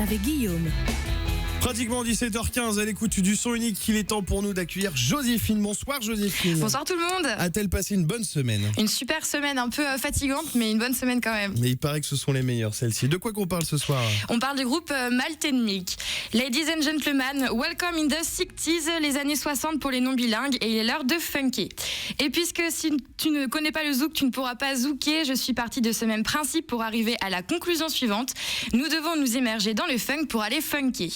avec Guillaume. Pratiquement 17h15 à l'écoute du son unique, il est temps pour nous d'accueillir Joséphine. Bonsoir Joséphine. Bonsoir tout le monde. A-t-elle passé une bonne semaine? Une super semaine, un peu fatigante, mais une bonne semaine quand même. Mais il paraît que ce sont les meilleures celles-ci. De quoi qu'on parle ce soir? On parle du groupe Malt & Milk. Ladies and gentlemen, welcome in the 60s, les années 60 pour les non-bilingues, et il est l'heure de funker. Et puisque si tu ne connais pas le zouk, tu ne pourras pas zouker, je suis partie de ce même principe pour arriver à la conclusion suivante. Nous devons nous immerger dans le funk pour aller funker.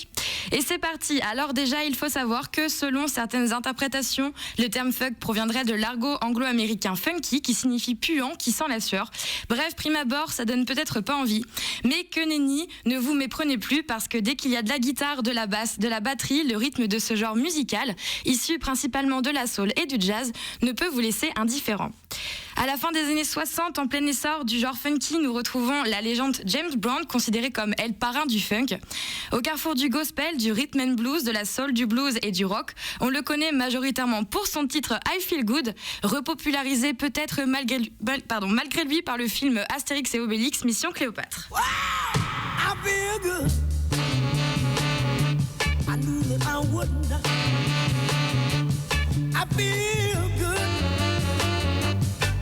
Et c'est parti. Alors déjà, il faut savoir que selon certaines interprétations, le terme funk proviendrait de l'argot anglo-américain funky, qui signifie puant, qui sent la sueur. Bref, prime abord, ça donne peut-être pas envie. Mais que nenni, ne vous méprenez plus, parce que dès qu'il y a de la guitare, de la basse, de la batterie, le rythme de ce genre musical, issu principalement de la soul et du jazz, ne peut vous laisser indifférent. À la fin des années 60, en plein essor du genre funky, nous retrouvons la légende James Brown, considéré comme le parrain du funk. Au carrefour du gospel, du rhythm and blues, de la soul, du blues et du rock, on le connaît majoritairement pour son titre I Feel Good, repopularisé peut-être malgré lui par le film Astérix et Obélix, Mission Cléopâtre. Wow, I feel good. I knew that I wouldn't. I feel good.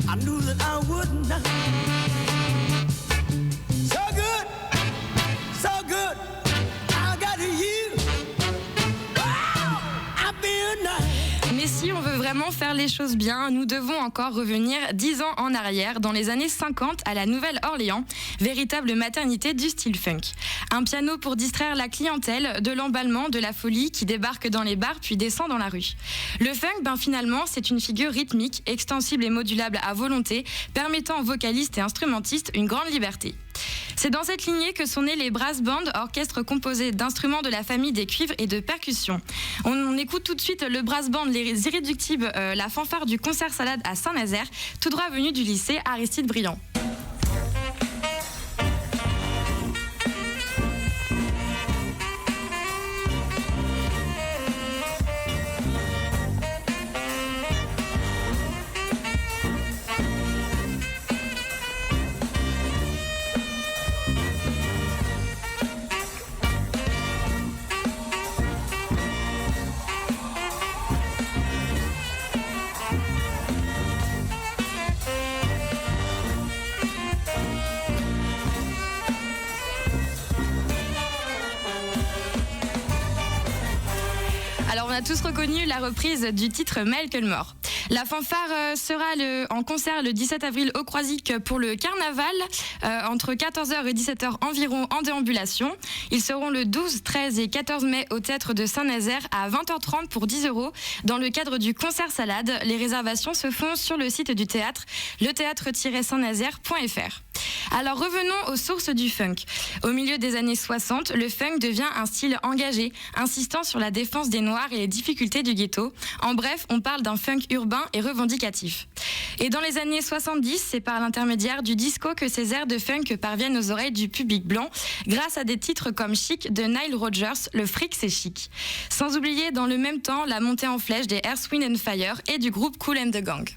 I knew that I wouldn't. So good, so good. I got you. Wow, I feel nice. Mais si on veut vraiment faire les choses bien, nous devons encore revenir 10 ans en arrière, dans les années 50, à la Nouvelle-Orléans, véritable maternité du style funk. Un piano pour distraire la clientèle de l'emballement, de la folie qui débarque dans les bars puis descend dans la rue. Le funk, finalement, c'est une figure rythmique, extensible et modulable à volonté, permettant aux vocalistes et instrumentistes une grande liberté. C'est dans cette lignée que sont nés les brass bands, orchestres composés d'instruments de la famille des cuivres et de percussions. On écoute tout de suite le brass band, les irréductibles, la fanfare du concert salade à Saint-Nazaire, tout droit venu du lycée Aristide Briand. Alors on a tous reconnu la reprise du titre Macklemore. La fanfare sera en concert le 17 avril au Croisic pour le carnaval, entre 14h et 17h environ en déambulation. Ils seront le 12, 13 et 14 mai au théâtre de Saint-Nazaire à 20h30 pour 10 € dans le cadre du concert salade. Les réservations se font sur le site du théâtre, letheatre-saintnazaire.fr. Alors revenons aux sources du funk. Au milieu des années 60, le funk devient un style engagé, insistant sur la défense des Noirs et les difficultés du ghetto. En bref, on parle d'un funk urbain et revendicatif. Et dans les années 70, c'est par l'intermédiaire du disco que ces airs de funk parviennent aux oreilles du public blanc, grâce à des titres comme Chic de Nile Rodgers, le fric c'est chic. Sans oublier dans le même temps la montée en flèche des Earth, Wind & Fire et du groupe Kool and the Gang.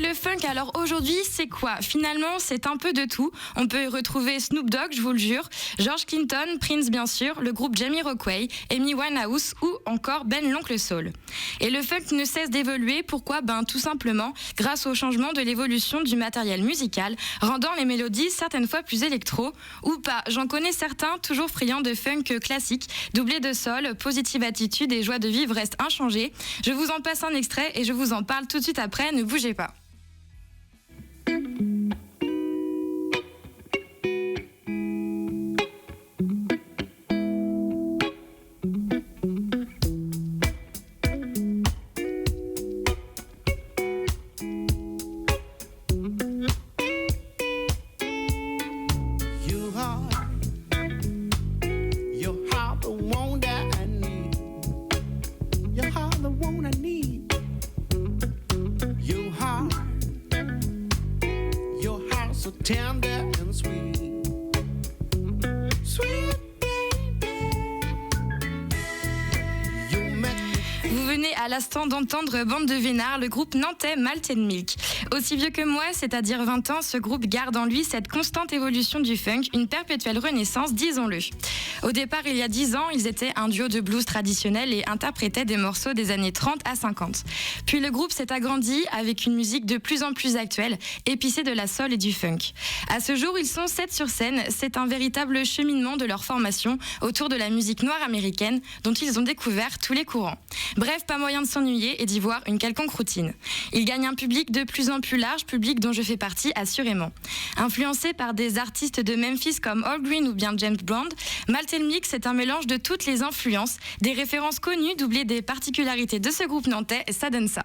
Le funk, alors aujourd'hui, c'est quoi? Finalement, c'est un peu de tout. On peut y retrouver Snoop Dogg, je vous le jure, George Clinton, Prince bien sûr, le groupe Jamiroquai, Amy Winehouse ou encore Ben l'Oncle Soul. Et le funk ne cesse d'évoluer. Pourquoi? Tout simplement grâce au changement de l'évolution du matériel musical, rendant les mélodies certaines fois plus électro ou pas. J'en connais certains, toujours friands de funk classique, doublé de soul, positive attitude et joie de vivre restent inchangés. Je vous en passe un extrait et je vous en parle tout de suite après, ne bougez pas. so tender and sweet. Sweet baby, you make me Vous venez à l'instant d'entendre Bande de Vénards, le groupe nantais Malt Milk. Aussi vieux que moi, c'est-à-dire 20 ans, ce groupe garde en lui cette constante évolution du funk, une perpétuelle renaissance, disons-le. Au départ, il y a 10 ans, ils étaient un duo de blues traditionnel et interprétaient des morceaux des années 30 à 50. Puis le groupe s'est agrandi avec une musique de plus en plus actuelle, épicée de la soul et du funk. À ce jour, ils sont 7 sur scène. C'est un véritable cheminement de leur formation autour de la musique noire américaine dont ils ont découvert tous les courants. Bref, pas moyen de s'ennuyer et d'y voir une quelconque routine. Ils gagnent un public de plus en plus large, public dont je fais partie assurément. Influencés par des artistes de Memphis comme Al Green ou bien James Brown, Malt Milk, c'est un mélange de toutes les influences, des références connues doublées des particularités de ce groupe nantais, et ça donne ça.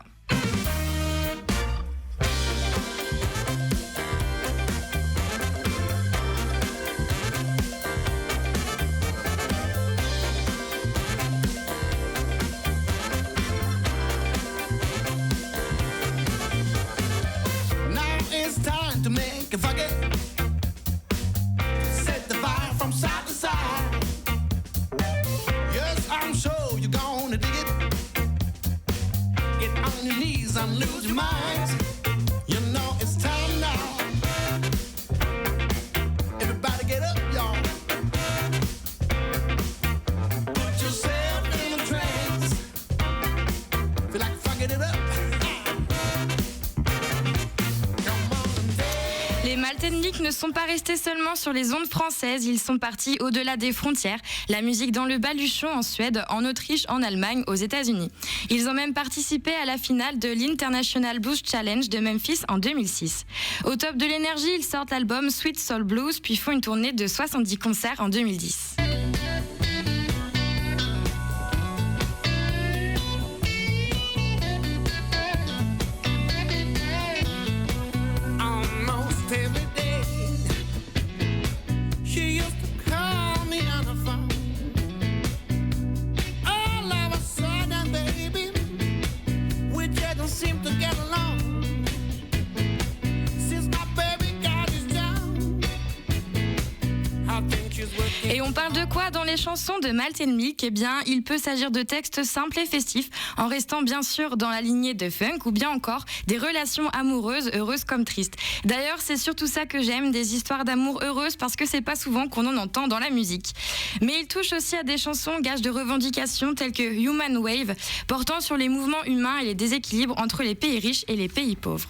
now it's time to make a forget. Set the fire from side to side. Yes, I'm sure you're gonna dig it. Get on your knees and lose your mind. You know it's time now. Everybody get up, y'all. Put yourself in a trance. Feel like fucking it up. Come on and dance. Les Malt Milk ne sont pas restés seulement sur les ondes françaises, ils sont partis au-delà des frontières, la musique dans le baluchon en Suède, en Autriche, en Allemagne, aux États-Unis. Ils ont même participé à la finale de l'International Blues Challenge de Memphis en 2006. Au top de l'énergie, ils sortent l'album Sweet Soul Blues, puis font une tournée de 70 concerts en 2010. Almost every day, she used to call me on the phone. All of a sudden, baby, we just don't seem to get along. Since my baby got his job, I think she's working. Et on parle de quoi dans les chansons de Malt Milk ? Eh bien, il peut s'agir de textes simples et festifs, en restant bien sûr dans la lignée de funk, ou bien encore des relations amoureuses, heureuses comme tristes. D'ailleurs, c'est surtout ça que j'aime, des histoires d'amour heureuses, parce que c'est pas souvent qu'on en entend dans la musique. Mais il touche aussi à des chansons gages de revendications telles que Human Wave, portant sur les mouvements humains et les déséquilibres entre les pays riches et les pays pauvres.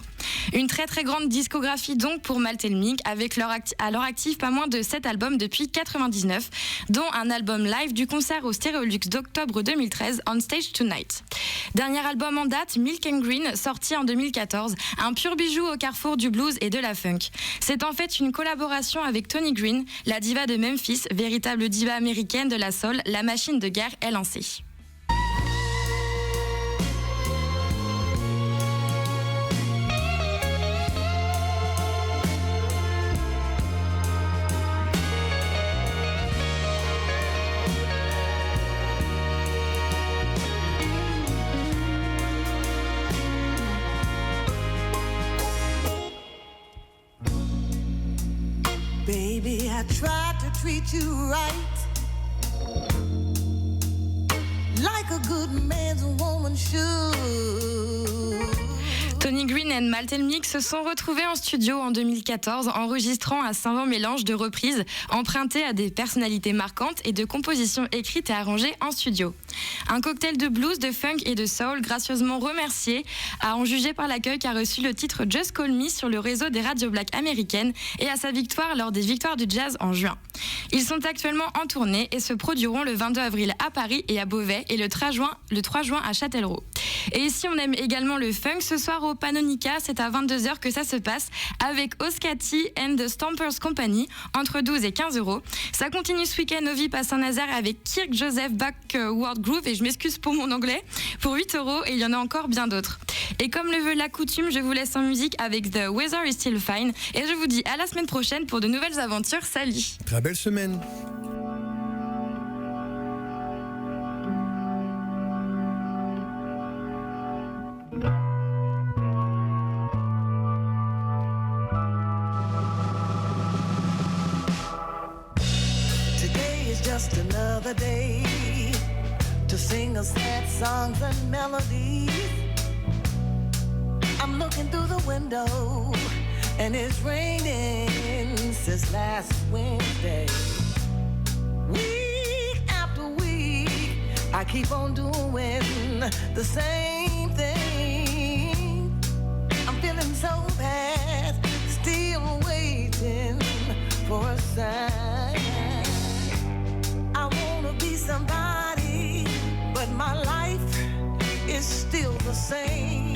Une très très grande discographie donc pour Malt Milk, avec à leur actif pas moins de 7 albums depuis 99, dont un album live du concert au Stéréolux d'octobre 2013, On Stage Tonight. Dernier album en date, Milk and Green, sorti en 2014, un pur bijou au carrefour du blues et de la funk. C'est en fait une collaboration avec Tony Green, la diva de Memphis, véritable diva américaine de la soul, la machine de guerre est lancée. Baby, I tried to treat you right, like a good man's woman should. Tony Green et Malt Milk se sont retrouvés en studio en 2014, enregistrant un savant mélange de reprises empruntées à des personnalités marquantes et de compositions écrites et arrangées en studio. Un cocktail de blues, de funk et de soul gracieusement remercié, à en juger par l'accueil qu'a reçu le titre Just Call Me sur le réseau des radios black américaines et à sa victoire lors des Victoires du Jazz en juin. Ils sont actuellement en tournée et se produiront le 22 avril à Paris et à Beauvais et le 3 juin à Châtellerault. Et si on aime également le funk, ce soir au Panonica, c'est à 22h que ça se passe avec Oskati and the Stompers Company, entre 12 et 15 euros. Ça continue ce week-end au VIP à Saint-Nazaire avec Kirk Joseph Backward Groove, et je m'excuse pour mon anglais, pour 8 euros, et il y en a encore bien d'autres. Et comme le veut la coutume, je vous laisse en musique avec The Weather is Still Fine, et je vous dis à la semaine prochaine pour de nouvelles aventures. Salut! Très belle semaine. Just another day to sing us sad songs and melodies. I'm looking through the window and it's raining since last Wednesday. Week after week, I keep on doing the same thing. I'm feeling so bad, still waiting for a sign. I wanna be somebody, but my life is still the same.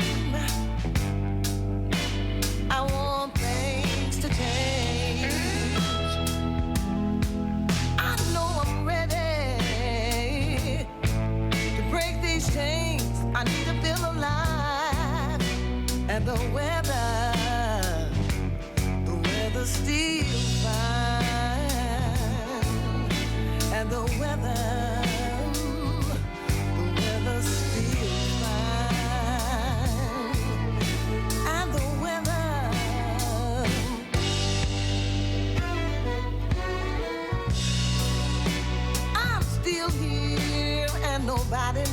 I want things to change. I know I'm ready to break these chains. I need to feel alive. And the weather's still fine. And the weather's still fine. And the I'm still here and nobody